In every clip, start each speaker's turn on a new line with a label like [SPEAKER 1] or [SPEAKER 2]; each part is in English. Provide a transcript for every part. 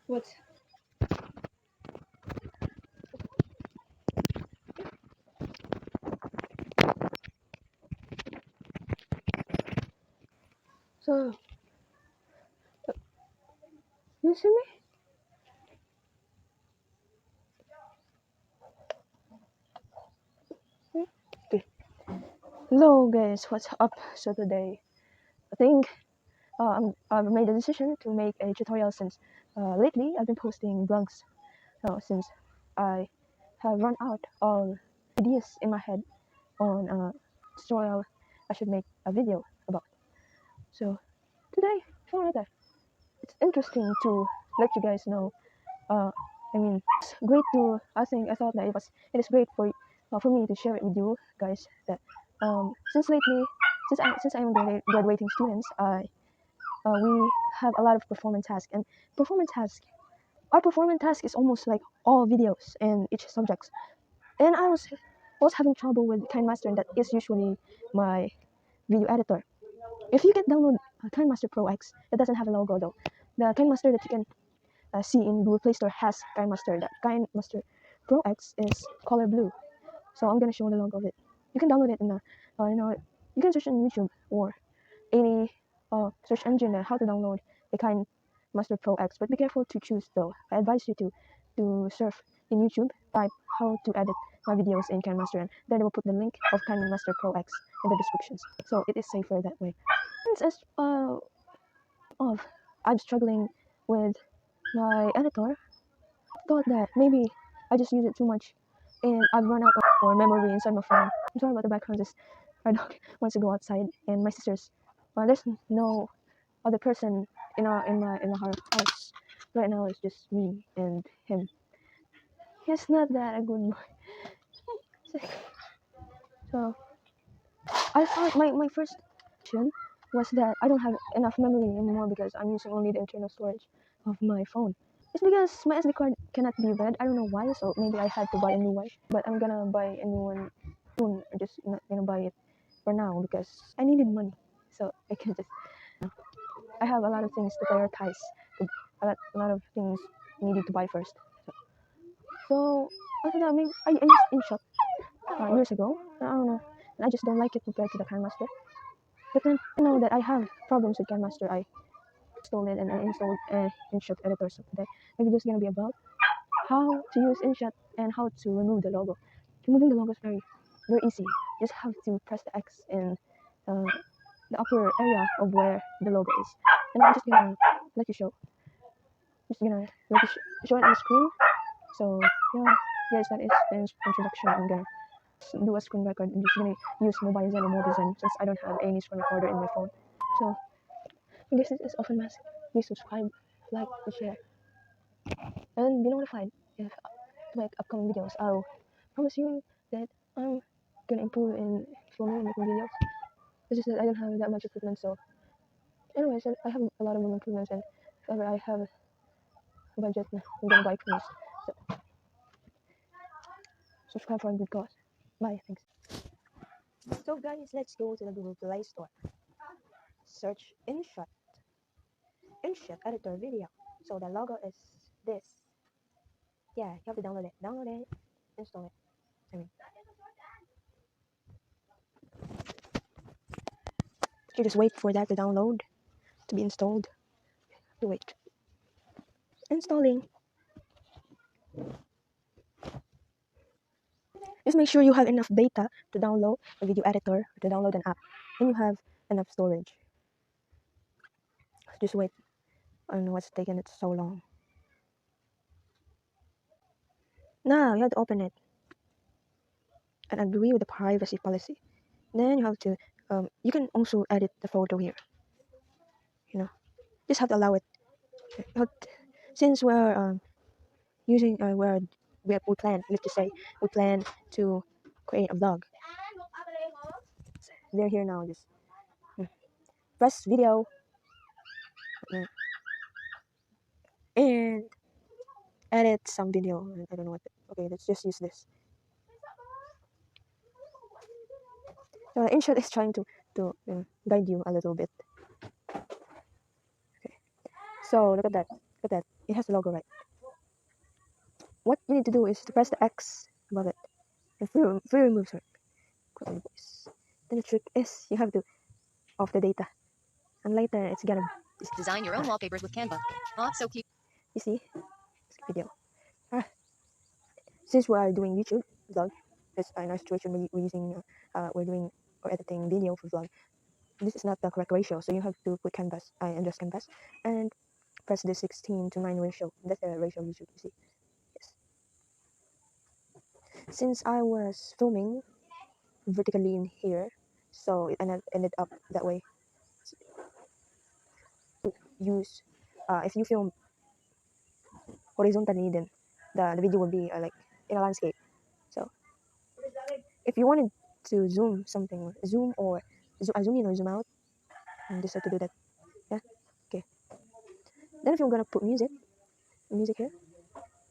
[SPEAKER 1] What? So, you see me? Okay. Hello guys, what's up? So today, I think I've made a decision to make a tutorial since lately I've been posting blogs. Since I have run out of ideas in my head on a tutorial I should make a video about. So today, I found out that it's interesting to let you guys know. It's great to. I thought that it is great for me to share it with you guys. That since lately, since I am graduating students, we have a lot of performance tasks, and performance task. Our performance task is almost like all videos and each subjects. And I was having trouble with KineMaster, and that is usually my video editor. If you can download KineMaster Pro X, it doesn't have a logo though. The KineMaster that you can see in Google Play Store has KineMaster. That KineMaster Pro X is color blue. So I'm gonna show the logo of it. You can download it in you can search on YouTube or any search engine how to download the KineMaster Pro X. But be careful to choose though. I advise you to surf in YouTube, type how to edit my videos in KineMaster, and then I will put the link of KineMaster Pro X in the descriptions. So it is safer that way. Since I'm struggling with my editor, thought that maybe I just use it too much and I've run out of memory inside my phone. I'm sorry about the background. Just our dog wants to go outside, and my sister's. There's no other person in our house right now. It's just me and him. He's not that a good boy. So I thought my first option was that I don't have enough memory anymore because I'm using only the internal storage of my phone. It's because my SD card cannot be read. I don't know why, so maybe I had to buy a new one. But I'm gonna buy a new one soon. I'm just not gonna buy it for now because I needed money. So I can just. I have a lot of things to prioritize. A lot of things needed to buy first. So after that, I used InShot years ago. I don't know. And I just don't like it compared to the KineMaster. But then I know that I have problems with KineMaster. I installed it and I installed InShot editor. So today my video is gonna be about how to use InShot and how to remove the logo. Removing the logo is very easy. You just have to press the X in the upper area of where the logo is. And I'm just gonna let you show. Just gonna let you show it on the screen. So yeah, guys, that is the introduction. I'm gonna do a screen record. I'm just gonna use Mobile Zen or Mobizen since I don't have any screen recorder in my phone. So I guess this is often mask. Please subscribe, like, and share, and be notified if to make upcoming videos. I'll promise you that I'm gonna improve in filming and making videos. It's just that I don't have that much equipment. So anyways, I have a lot of improvements, and if ever I have a budget, I'm gonna buy equipment. So subscribe for a good cause. Bye. Thanks. So guys, let's go to the Google Play Store. Search InShot editor video. So the logo is this. Yeah, you have to download it. Download it, install it. You just wait for that to download, to be installed. You wait. Installing. Just make sure you have enough data to download a video editor or to download an app. Then you have enough storage. Just wait. I don't know what's taking it so long. Now you have to open it and agree with the privacy policy. Then you have to, you can also edit the photo here. Just have to allow it. But since we're using, we plan, let's just say, we plan to create a vlog. They're here now. Just press video and edit some video. I don't know what. Okay, let's just use this. So InShot is trying to guide you a little bit. Okay, so look at that. Look at that. It has the logo, right? What you need to do is to press the X above it. And free remove, sorry. Quality voice. Then the trick is you have to off the data. And later it's gonna
[SPEAKER 2] Design your own wallpapers with Canva. Also keep.
[SPEAKER 1] you see? Skip video. Ah, since we are doing YouTube vlog, it's in our situation we're using we're doing or editing video for vlog. This is not the correct ratio, so you have to put canvas adjust canvas and press the 16:9 ratio. That's the ratio you should see. Yes. Since I was filming vertically in here, so it ended up that way. Use if you film horizontally, then the video will be like in a landscape. So if you wanted to zoom something, zoom or zoom in or zoom out, and just have to do that. Yeah. Okay. Then if you're gonna put music here,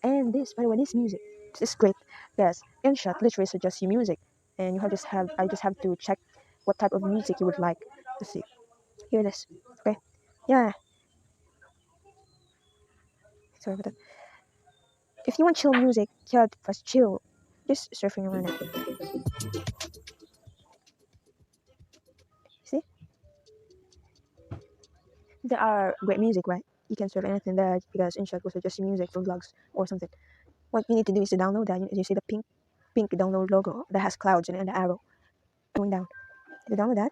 [SPEAKER 1] and this, by the way, this music, this is great. Yes, InShot literally suggests you music, and I just have to check what type of music you would like to see. Here it is. Okay. Yeah. Sorry about that. If you want chill music, you have to press chill. Just surfing around it. See, there are great music, right? You can surf anything there because InShot will suggest you music for vlogs or something. What you need to do is to download that. You see the pink download logo that has clouds and the arrow going down. You download that,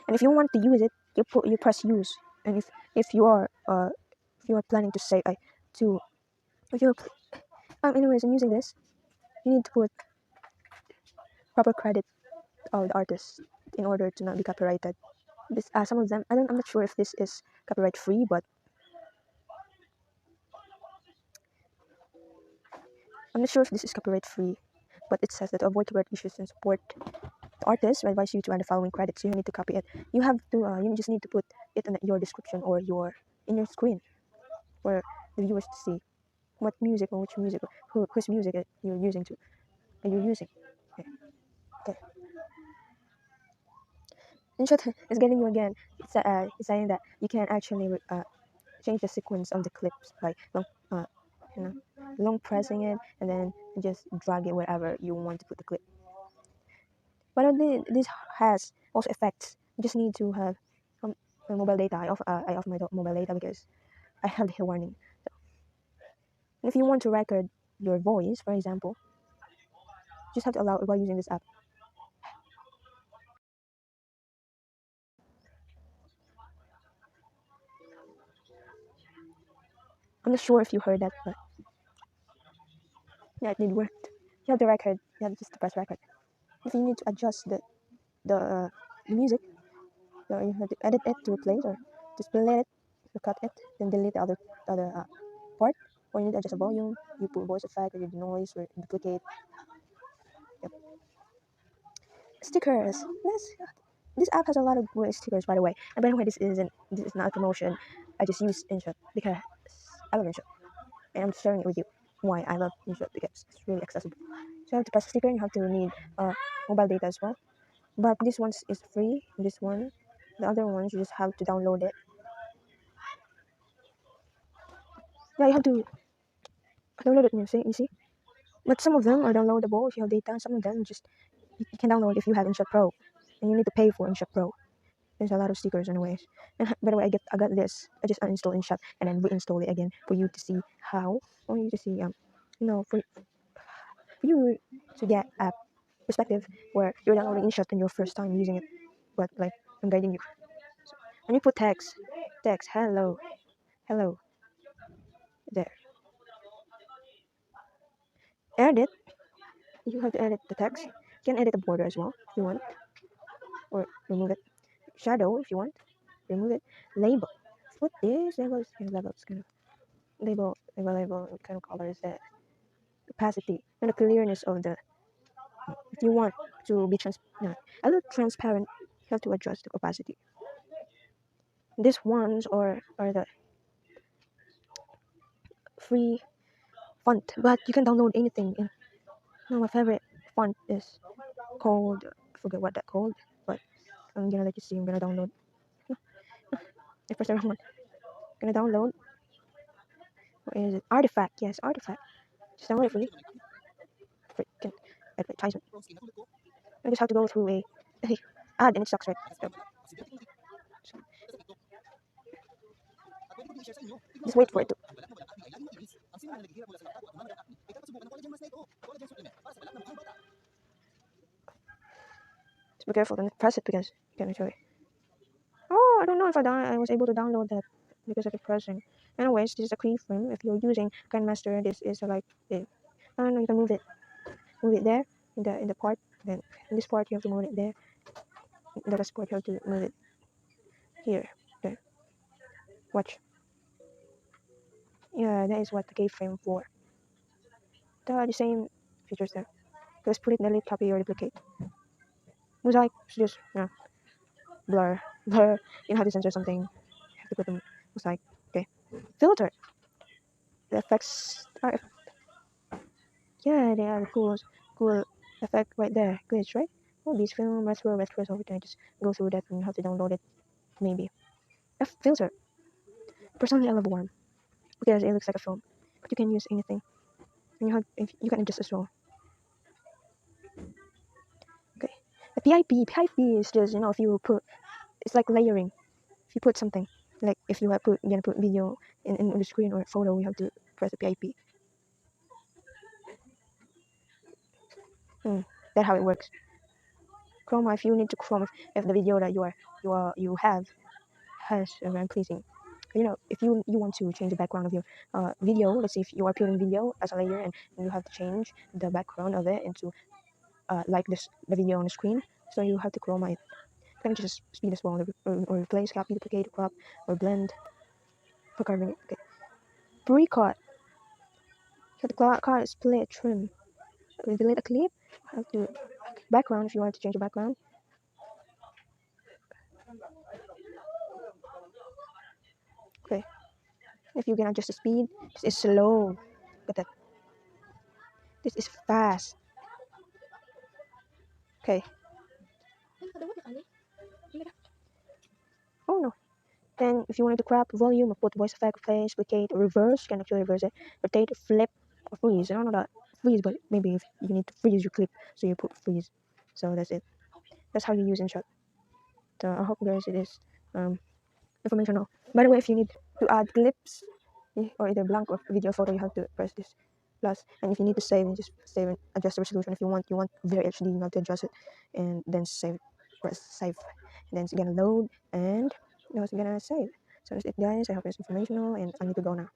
[SPEAKER 1] and if you want to use it, you press use. And if you are if you are planning to say to if you're anyways, I'm using this, you need to put proper credit of the artist in order to not be copyrighted. This some of them I'm not sure if this is copyright free, but I'm not sure if this is copyright free. But it says that to avoid copyright issues and support the artist, I advise you to add the following credits. You need to copy it. You have to you just need to put it in your description or your in your screen for the viewers to see what music or which music whose music you're using to you're using. Okay. Okay. InShot is getting you again. It's saying that you can actually change the sequence of the clips by uh, you know, long pressing it and then just drag it wherever you want to put the clip. But this has also effects. You just need to have my mobile data. I off my mobile data because I have the warning. So, and if you want to record your voice, for example, you just have to allow it while using this app. I'm not sure if you heard that, but yeah, it did work. You have the record. You have just to press record. If you need to adjust the music, so you have to edit it to replace or to split it, to cut it, then delete the other part. Or you need to adjust the volume. You put voice effect, or the noise, or duplicate. Yep. Stickers. This app has a lot of great stickers, by the way. And by the way, this is not a promotion. I just use InShot because I love InShot, and I'm sharing it with you. Why I love InShot because it's really accessible. So you have to press a sticker, and you have to need mobile data as well. But this one is free. This one, the other ones, you just have to download it. Yeah, you have to download it. You see. But some of them are downloadable if you have data. Some of them just you can download if you have InShot Pro, and you need to pay for InShot Pro. There's a lot of stickers anyways. And by the way, I got this. I just uninstalled InShot and then reinstall it again for you to see how, or you to see for you to get a perspective where you're downloading InShot and your first time using it. But like I'm guiding you. And you put text, hello, there. Edit. You have to edit the text. You can edit the border as well if you want, or remove it. Shadow if you want, remove it. Label. Put this labels kind of label. What kind of color is that? Opacity and the clearness of the. If you want to be a little transparent, you have to adjust the opacity. These ones are the free font, but you can download anything. My favorite font is called I forget what that called, but I'm gonna let you see. I'm gonna download. I pressed the wrong one. Gonna download. Where is it? Artifact. Yes, artifact. Just download it for me. Freaking advertisement. I just have to go through a ad and it sucks, right? Just wait for it to. Just be careful, don't press it because you can enjoy. Oh, I don't know if I was able to download that because I kept pressing. Anyways, this is a keyframe. If you're using Grandmaster, this is like I don't know. You can move it there in the part. Then in this part you have to move it there. In the last part you have to move it here. There. Watch. Yeah, that is what the keyframe for. The same features there. So split, delete, copy, or duplicate. Mosaic is just blur, blur. You know how to censor something. You have to put them mosaic. Okay. Filter. The effects are yeah, they are cool effect right there. Glitch, right? Oh, beach film, retro, so we can just go through that and you have to download it maybe. Filter. Personally, I love warm because it looks like a film, but you can use anything. And if you can adjust as well. Okay. The PIP is just if you put it's like layering. If you put something like if you you're gonna put video in the screen or photo, you have to press the PIP. That's how it works. Chroma. If you need to chroma, if the video that you have has a very pleasing. If you want to change the background of your video, let's say if you are putting video as a layer and you have to change the background of it into like the video on the screen, so you have to chroma it. You can just speed as well or replace, copy, duplicate, crop, or blend for carving it. Okay. Pre-cut. So the cut split, trim. Delete a clip. Have to background if you want to change the background. Okay. If you can adjust the speed, this is slow. But this is fast. Okay. Oh no. Then if you wanted to crop volume or put voice effect, phase, duplicate, or reverse, you can actually reverse it. Rotate, flip, or freeze. I don't know that freeze, but maybe if you need to freeze your clip, so you put freeze. So that's it. That's how you use InShot. So I hope guys it is informational. By the way, if you need to add clips or either blank or video photo, you have to press this plus. And if you need to save, just save and adjust the resolution. If you want very HD, you have to adjust it and then save. Press save, and then it's gonna load and it's gonna save. So that's it, guys. I hope it's informational, and I need to go now.